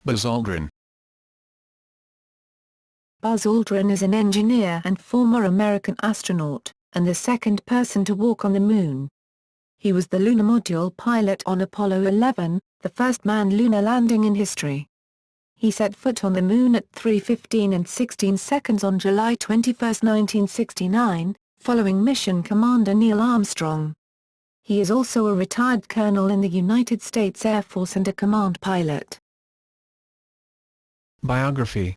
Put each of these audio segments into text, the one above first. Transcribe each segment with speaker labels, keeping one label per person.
Speaker 1: Buzz Aldrin.
Speaker 2: Buzz Aldrin is an engineer and former American astronaut, and the second person to walk on the Moon. He was the lunar module pilot on Apollo 11, the first manned lunar landing in history. He set foot on the Moon at 3:15 and 16 seconds on July 21, 1969, following mission commander Neil Armstrong. He is also a retired colonel in the United States Air Force and a command pilot.
Speaker 1: Biography.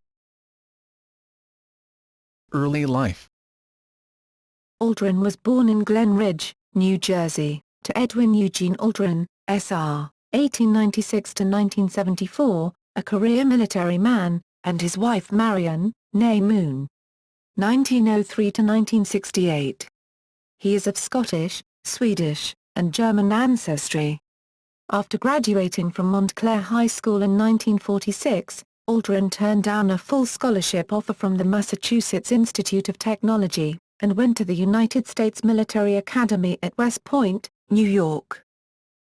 Speaker 1: Early life.
Speaker 2: Aldrin was born in Glen Ridge, New Jersey, to Edwin Eugene Aldrin, S.R., 1896–1974, a career military man, and his wife Marion, née Moon. 1903–1968. He is of Scottish, Swedish, and German ancestry. After graduating from Montclair High School in 1946, Aldrin turned down a full scholarship offer from the Massachusetts Institute of Technology, and went to the United States Military Academy at West Point, New York.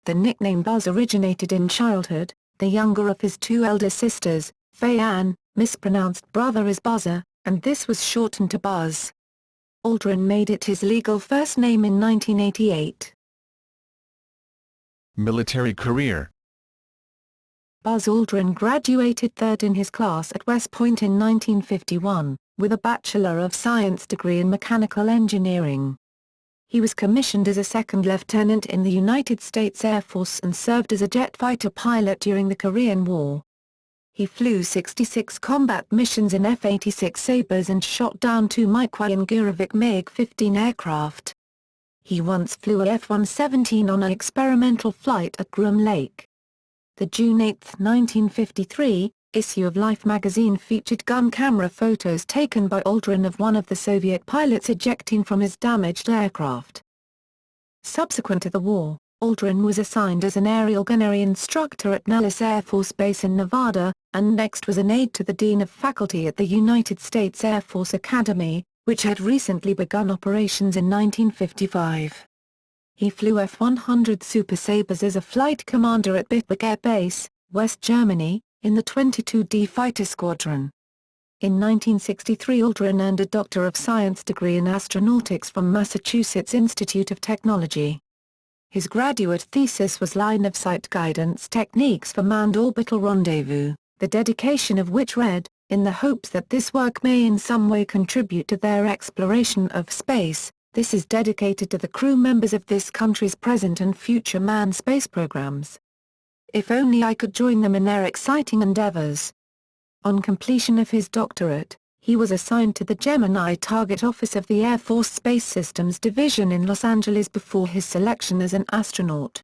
Speaker 2: The nickname Buzz originated in childhood. The younger of his two elder sisters, Faye Ann, mispronounced brother as Buzzer, and this was shortened to Buzz. Aldrin made it his legal first name in 1988.
Speaker 1: Military career.
Speaker 2: Buzz Aldrin graduated third in his class at West Point in 1951, with a Bachelor of Science degree in mechanical engineering. He was commissioned as a second lieutenant in the United States Air Force and served as a jet fighter pilot during the Korean War. He flew 66 combat missions in F-86 Sabres and shot down 2 Mikoyan Gurevich MiG-15 aircraft. He once flew a F-117 on an experimental flight at Groom Lake. The June 8, 1953, issue of Life magazine featured gun camera photos taken by Aldrin of one of the Soviet pilots ejecting from his damaged aircraft. Subsequent to the war, Aldrin was assigned as an aerial gunnery instructor at Nellis Air Force Base in Nevada, and next was an aide to the Dean of Faculty at the United States Air Force Academy, which had recently begun operations in 1955. He flew F-100 Super Sabres as a flight commander at Bitburg Air Base, West Germany, in the 22D Fighter Squadron. In 1963 Aldrin earned a Doctor of Science degree in astronautics from Massachusetts Institute of Technology. His graduate thesis was Line of Sight Guidance Techniques for Manned Orbital Rendezvous, the dedication of which read, "In the hopes that this work may in some way contribute to their exploration of space, this is dedicated to the crew members of this country's present and future manned space programs. If only I could join them in their exciting endeavors." On completion of his doctorate, he was assigned to the Gemini Target Office of the Air Force Space Systems Division in Los Angeles before his selection as an astronaut.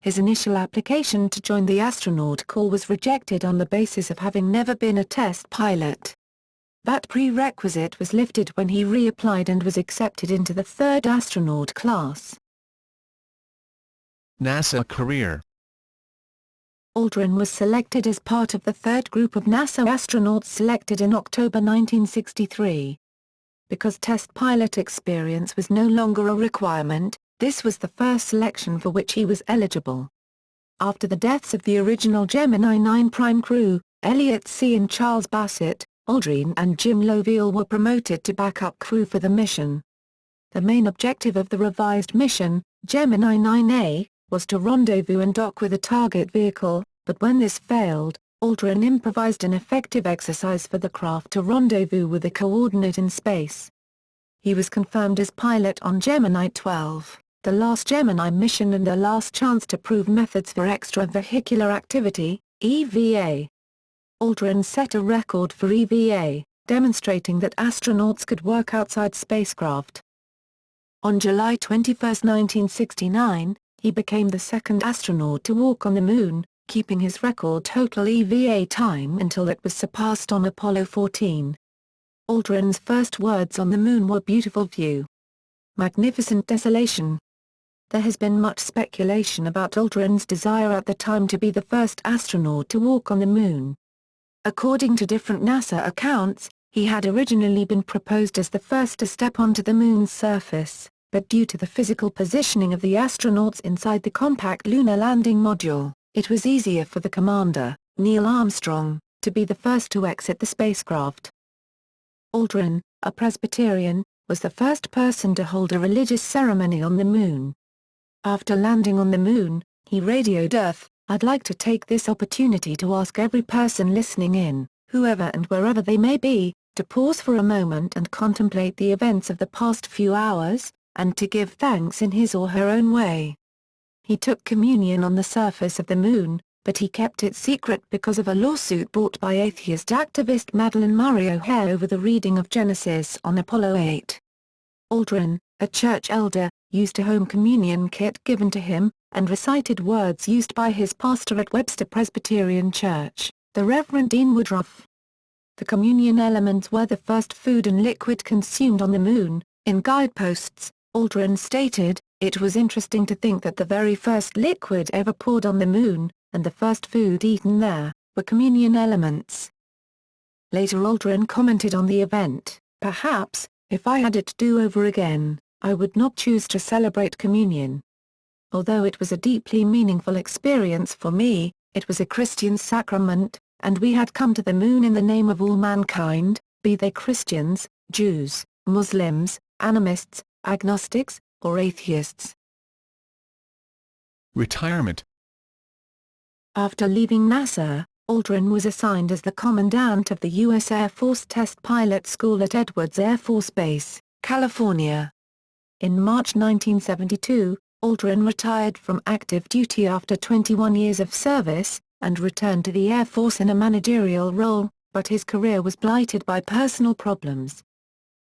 Speaker 2: His initial application to join the astronaut corps was rejected on the basis of having never been a test pilot. That prerequisite was lifted when he reapplied and was accepted into the third astronaut class.
Speaker 1: NASA career.
Speaker 2: Aldrin was selected as part of the third group of NASA astronauts selected in October 1963. Because test pilot experience was no longer a requirement, this was the first selection for which he was eligible. After the deaths of the original Gemini 9 prime crew, Elliot C. and Charles Bassett, Aldrin and Jim Lovell were promoted to backup crew for the mission. The main objective of the revised mission, Gemini 9A, was to rendezvous and dock with a target vehicle, but when this failed, Aldrin improvised an effective exercise for the craft to rendezvous with a coordinate in space. He was confirmed as pilot on Gemini 12, the last Gemini mission and the last chance to prove methods for extravehicular activity, EVA. Aldrin set a record for EVA, demonstrating that astronauts could work outside spacecraft. On July 21, 1969, he became the second astronaut to walk on the Moon, keeping his record total EVA time until it was surpassed on Apollo 14. Aldrin's first words on the Moon were "beautiful view. Magnificent desolation." There has been much speculation about Aldrin's desire at the time to be the first astronaut to walk on the Moon. According to different NASA accounts, he had originally been proposed as the first to step onto the Moon's surface, but due to the physical positioning of the astronauts inside the compact lunar landing module, it was easier for the commander, Neil Armstrong, to be the first to exit the spacecraft. Aldrin, a Presbyterian, was the first person to hold a religious ceremony on the Moon. After landing on the Moon, he radioed Earth, "I'd like to take this opportunity to ask every person listening in, whoever and wherever they may be, to pause for a moment and contemplate the events of the past few hours, and to give thanks in his or her own way." He took communion on the surface of the Moon, but he kept it secret because of a lawsuit brought by atheist activist Madeleine Murray O'Hair over the reading of Genesis on Apollo 8. Aldrin, a church elder, used a home communion kit given to him, and recited words used by his pastor at Webster Presbyterian Church, the Reverend Dean Woodruff. The communion elements were the first food and liquid consumed on the Moon. In guideposts, Aldrin stated, "It was interesting to think that the very first liquid ever poured on the Moon, and the first food eaten there, were communion elements." Later Aldrin commented on the event, "Perhaps, if I had it to do over again, I would not choose to celebrate communion. Although it was a deeply meaningful experience for me, it was a Christian sacrament, and we had come to the Moon in the name of all mankind, be they Christians, Jews, Muslims, animists, agnostics, or atheists."
Speaker 1: Retirement.
Speaker 2: After leaving NASA, Aldrin was assigned as the commandant of the U.S. Air Force Test Pilot School at Edwards Air Force Base, California. In March 1972, Aldrin retired from active duty after 21 years of service, and returned to the Air Force in a managerial role, but his career was blighted by personal problems.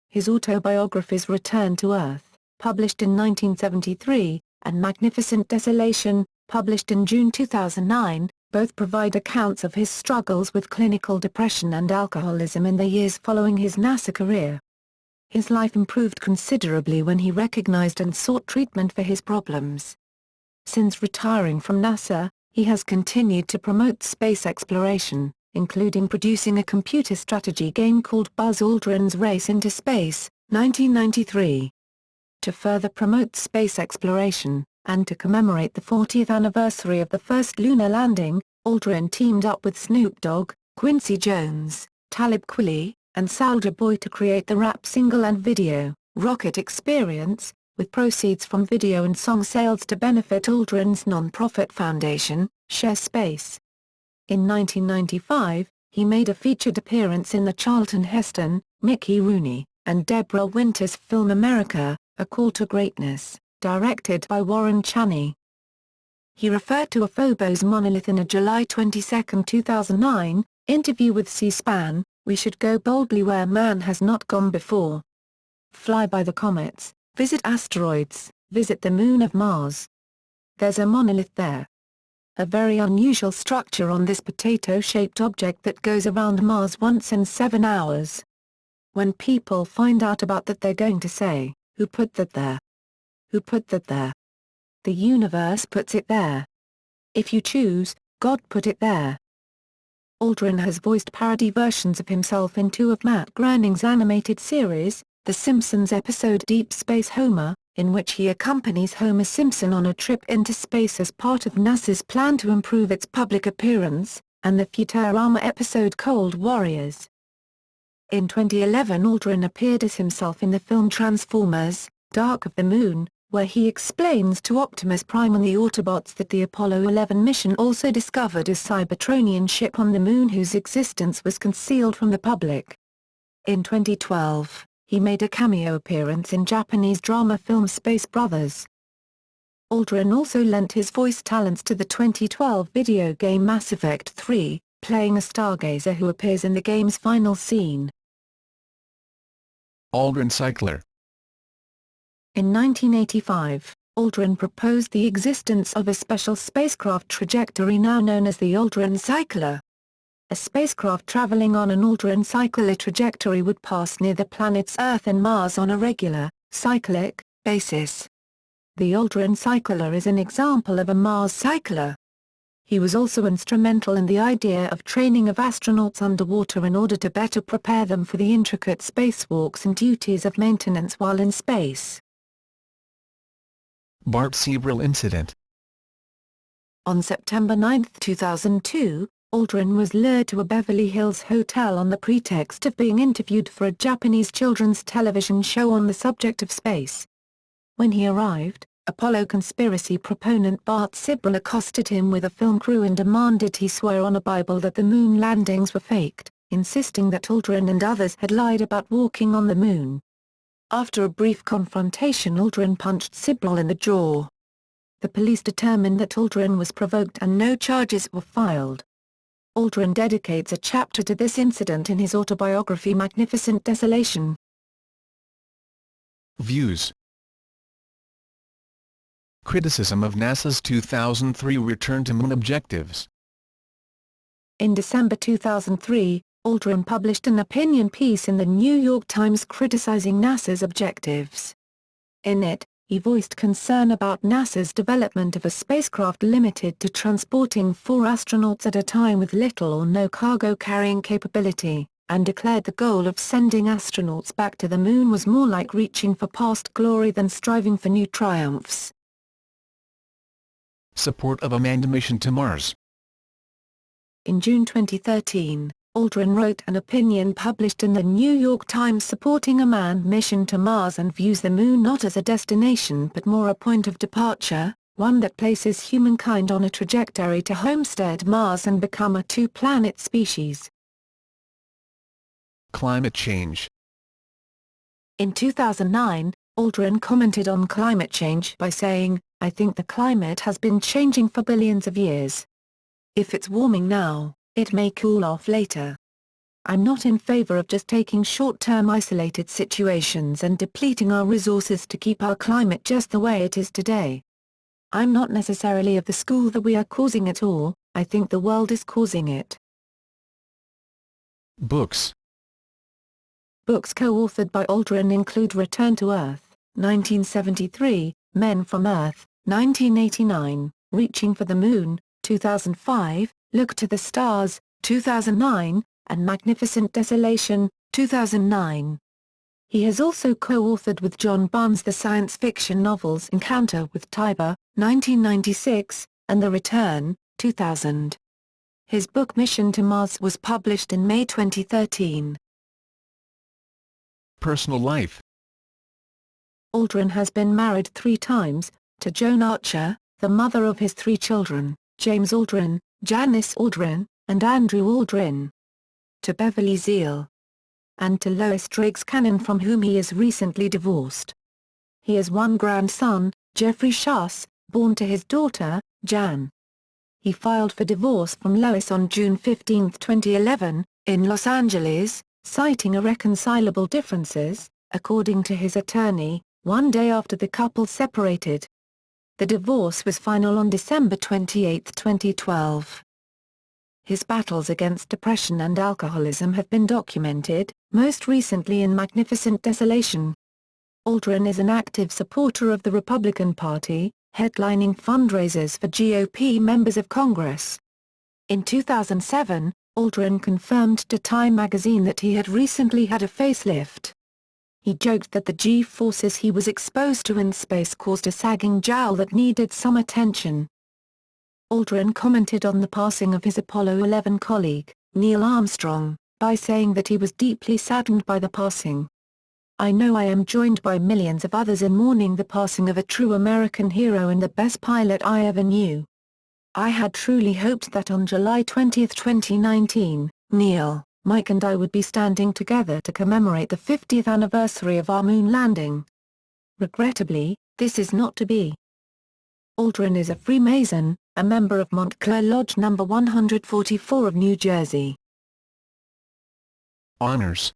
Speaker 2: His autobiographies Return to Earth, published in 1973, and Magnificent Desolation, published in June 2009, both provide accounts of his struggles with clinical depression and alcoholism in the years following his NASA career. His life improved considerably when he recognized and sought treatment for his problems. Since retiring from NASA, he has continued to promote space exploration, including producing a computer strategy game called Buzz Aldrin's Race into Space, 1993. To further promote space exploration, and to commemorate the 40th anniversary of the first lunar landing, Aldrin teamed up with Snoop Dogg, Quincy Jones, Talib Kweli, and Soulja Boy to create the rap single and video, Rocket Experience, with proceeds from video and song sales to benefit Aldrin's non-profit foundation, Share Space. In 1995, he made a featured appearance in the Charlton Heston, Mickey Rooney, and Deborah Winters film America, A Call to Greatness, directed by Warren Chaney. He referred to a Phobos monolith in a July 22, 2009, interview with C-SPAN, "We should go boldly where man has not gone before. Fly by the comets, visit asteroids, visit the moon of Mars. There's a monolith there. A very unusual structure on this potato-shaped object that goes around Mars once in 7 hours. When people find out about that they're going to say, 'Who put that there? Who put that there? The universe puts it there. If you choose, God put it there.'" Aldrin has voiced parody versions of himself in 2 of Matt Groening's animated series, The Simpsons episode Deep Space Homer, in which he accompanies Homer Simpson on a trip into space as part of NASA's plan to improve its public appearance, and the Futurama episode Cold Warriors. In 2011 Aldrin appeared as himself in the film Transformers, Dark of the Moon, where he explains to Optimus Prime and the Autobots that the Apollo 11 mission also discovered a Cybertronian ship on the Moon whose existence was concealed from the public. In 2012, he made a cameo appearance in Japanese drama film Space Brothers. Aldrin also lent his voice talents to the 2012 video game Mass Effect 3, playing a stargazer who appears in the game's final scene.
Speaker 1: Aldrin Cycler.
Speaker 2: In 1985, Aldrin proposed the existence of a special spacecraft trajectory now known as the Aldrin Cycler. A spacecraft traveling on an Aldrin Cycler trajectory would pass near the planets Earth and Mars on a regular, cyclic, basis. The Aldrin Cycler is an example of a Mars cycler. He was also instrumental in the idea of training of astronauts underwater in order to better prepare them for the intricate spacewalks and duties of maintenance while in space.
Speaker 1: Bart Sibrel incident.
Speaker 2: On September 9, 2002, Aldrin was lured to a Beverly Hills hotel on the pretext of being interviewed for a Japanese children's television show on the subject of space. When he arrived, Apollo conspiracy proponent Bart Sibrel accosted him with a film crew and demanded he swear on a Bible that the moon landings were faked, insisting that Aldrin and others had lied about walking on the moon. After a brief confrontation, Aldrin punched Sibrel in the jaw. The police determined that Aldrin was provoked and no charges were filed. Aldrin dedicates a chapter to this incident in his autobiography Magnificent Desolation.
Speaker 1: Views. Criticism of NASA's 2003 return to moon objectives.
Speaker 2: In December 2003, Aldrin published an opinion piece in the New York Times criticizing NASA's objectives. In it, he voiced concern about NASA's development of a spacecraft limited to transporting 4 astronauts at a time with little or no cargo-carrying capability, and declared the goal of sending astronauts back to the moon was more like reaching for past glory than striving for new triumphs.
Speaker 1: Support of a manned mission to Mars.
Speaker 2: In June 2013, Aldrin wrote an opinion published in the New York Times supporting a manned mission to Mars and views the Moon not as a destination but more a point of departure, one that places humankind on a trajectory to homestead Mars and become a two-planet species.
Speaker 1: Climate change.
Speaker 2: In 2009, Aldrin commented on climate change by saying, "I think the climate has been changing for billions of years. If it's warming now, it may cool off later. I'm not in favor of just taking short-term isolated situations and depleting our resources to keep our climate just the way it is today. I'm not necessarily of the school that we are causing it all, I think the world is causing it."
Speaker 1: Books.
Speaker 2: Books co-authored by Aldrin include Return to Earth, 1973, Men from Earth, 1989, Reaching for the Moon, 2005, Look to the Stars, 2009, and Magnificent Desolation, 2009. He has also co-authored with John Barnes the science fiction novels Encounter with Tiber, 1996, and The Return, 2000. His book Mission to Mars was published in May 2013.
Speaker 1: Personal life.
Speaker 2: Aldrin has been married 3 times, to Joan Archer, the mother of his 3 children, James Aldrin, Janice Aldrin, and Andrew Aldrin, to Beverly Zeal, and to Lois Driggs Cannon, from whom he is recently divorced. He has 1 grandson, Jeffrey Shuss, born to his daughter, Jan. He filed for divorce from Lois on June 15, 2011, in Los Angeles, citing irreconcilable differences, according to his attorney, 1 day after the couple separated. The divorce was final on December 28, 2012. His battles against depression and alcoholism have been documented, most recently in Magnificent Desolation. Aldrin is an active supporter of the Republican Party, headlining fundraisers for GOP members of Congress. In 2007, Aldrin confirmed to Time magazine that he had recently had a facelift. He joked that the G-forces he was exposed to in space caused a sagging jowl that needed some attention. Aldrin commented on the passing of his Apollo 11 colleague, Neil Armstrong, by saying that he was deeply saddened by the passing. "I know I am joined by millions of others in mourning the passing of a true American hero and the best pilot I ever knew. I had truly hoped that on July 20, 2019, Neil, Mike and I would be standing together to commemorate the 50th anniversary of our moon landing. Regrettably, this is not to be." Aldrin is a Freemason, a member of Montclair Lodge No. 144 of New Jersey.
Speaker 1: Honors.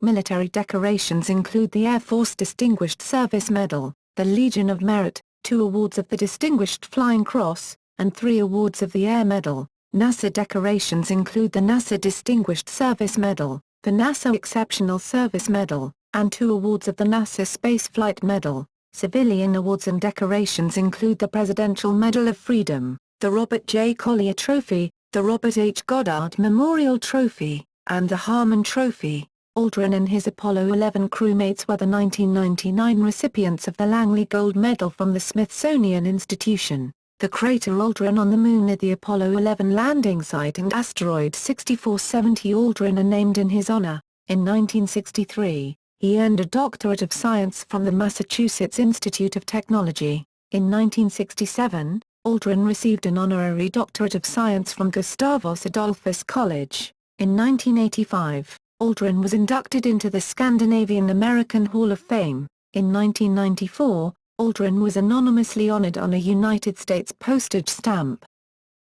Speaker 2: Military decorations include the Air Force Distinguished Service Medal, the Legion of Merit, 2 awards of the Distinguished Flying Cross, and 3 awards of the Air Medal. NASA decorations include the NASA Distinguished Service Medal, the NASA Exceptional Service Medal, and 2 awards of the NASA Space Flight Medal. Civilian awards and decorations include the Presidential Medal of Freedom, the Robert J. Collier Trophy, the Robert H. Goddard Memorial Trophy, and the Harmon Trophy. Aldrin and his Apollo 11 crewmates were the 1999 recipients of the Langley Gold Medal from the Smithsonian Institution. The crater Aldrin on the Moon near the Apollo 11 landing site and asteroid 6470 Aldrin are named in his honor. In 1963, he earned a Doctorate of Science from the Massachusetts Institute of Technology. In 1967, Aldrin received an honorary Doctorate of Science from Gustavus Adolphus College. In 1985, Aldrin was inducted into the Scandinavian American Hall of Fame. In 1994, Aldrin was anonymously honored on a United States postage stamp.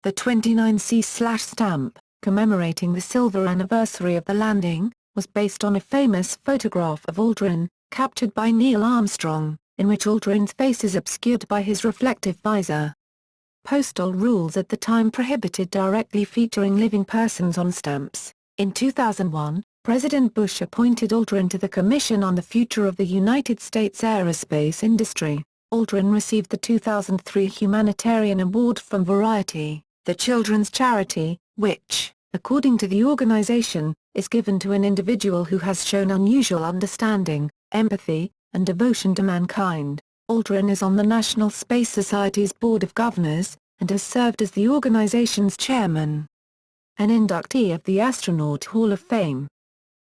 Speaker 2: The 29C/ stamp, commemorating the silver anniversary of the landing, was based on a famous photograph of Aldrin, captured by Neil Armstrong, in which Aldrin's face is obscured by his reflective visor. Postal rules at the time prohibited directly featuring living persons on stamps. In 2001, President Bush appointed Aldrin to the Commission on the Future of the United States Aerospace Industry. Aldrin received the 2003 Humanitarian Award from Variety, the children's charity, which, according to the organization, is given to an individual who has shown unusual understanding, empathy, and devotion to mankind. Aldrin is on the National Space Society's Board of Governors, and has served as the organization's chairman. An inductee of the Astronaut Hall of Fame,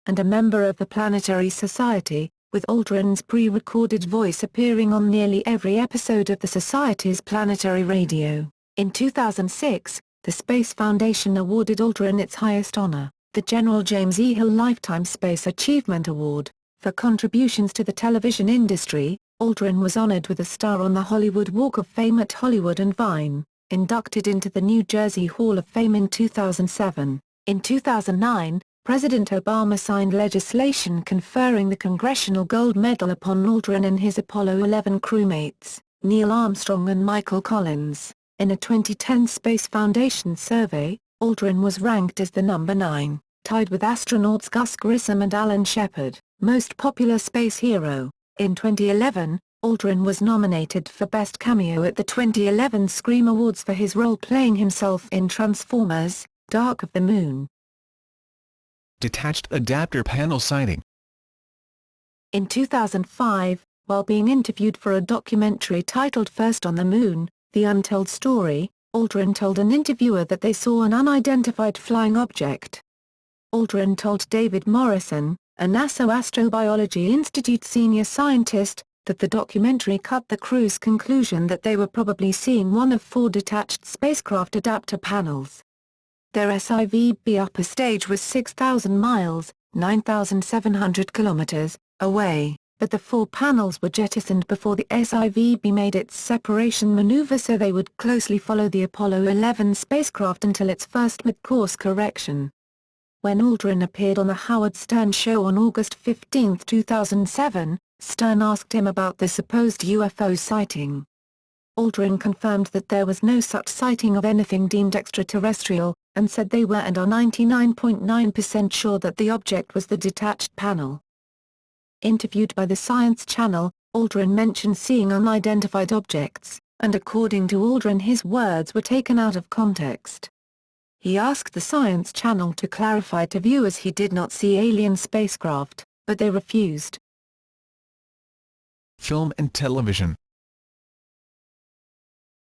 Speaker 2: and a member of the Planetary Society, with Aldrin's pre-recorded voice appearing on nearly every episode of the Society's planetary radio. In 2006, the Space Foundation awarded Aldrin its highest honor, the General James E. Hill Lifetime Space Achievement Award. For contributions to the television industry, Aldrin was honored with a star on the Hollywood Walk of Fame at Hollywood and Vine, inducted into the New Jersey Hall of Fame in 2007. In 2009, President Obama signed legislation conferring the Congressional Gold Medal upon Aldrin and his Apollo 11 crewmates, Neil Armstrong and Michael Collins. In a 2010 Space Foundation survey, Aldrin was ranked as the number 9, tied with astronauts Gus Grissom and Alan Shepard, most popular space hero. In 2011, Aldrin was nominated for Best Cameo at the 2011 Scream Awards for his role playing himself in Transformers: Dark of the Moon.
Speaker 1: Detached adapter panel sighting.
Speaker 2: In 2005, while being interviewed for a documentary titled First on the Moon, The Untold Story, Aldrin told an interviewer that they saw an unidentified flying object. Aldrin told David Morrison, a NASA Astrobiology Institute senior scientist, that the documentary cut the crew's conclusion that they were probably seeing one of 4 detached spacecraft adapter panels. Their SIVB upper stage was 6,000 miles, 9,700 kilometers, away, but the 4 panels were jettisoned before the SIVB made its separation maneuver so they would closely follow the Apollo 11 spacecraft until its first mid-course correction. When Aldrin appeared on the Howard Stern Show on August 15, 2007, Stern asked him about the supposed UFO sighting. Aldrin confirmed that there was no such sighting of anything deemed extraterrestrial, and said they were and are 99.9% sure that the object was the detached panel. Interviewed by the Science Channel, Aldrin mentioned seeing unidentified objects, and according to Aldrin his words were taken out of context. He asked the Science Channel to clarify to viewers he did not see alien spacecraft, but they refused.
Speaker 1: Film and television.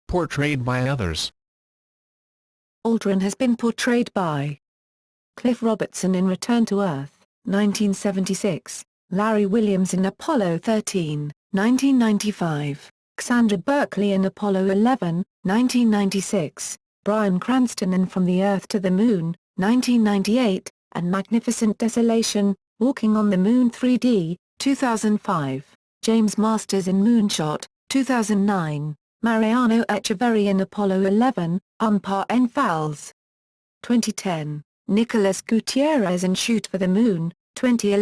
Speaker 1: Portrayed by others.
Speaker 2: Aldrin has been portrayed by Cliff Robertson in Return to Earth, 1976, Larry Williams in Apollo 13, 1995, Cassandra Berkeley in Apollo 11, 1996, Bryan Cranston in From the Earth to the Moon, 1998, and Magnificent Desolation, Walking on the Moon 3D, 2005, James Masters in Moonshot, 2009, Mariano Echeverri in Apollo 11, Un Pas en Fals, 2010, Nicholas Gutierrez in Shoot for the Moon, 2011.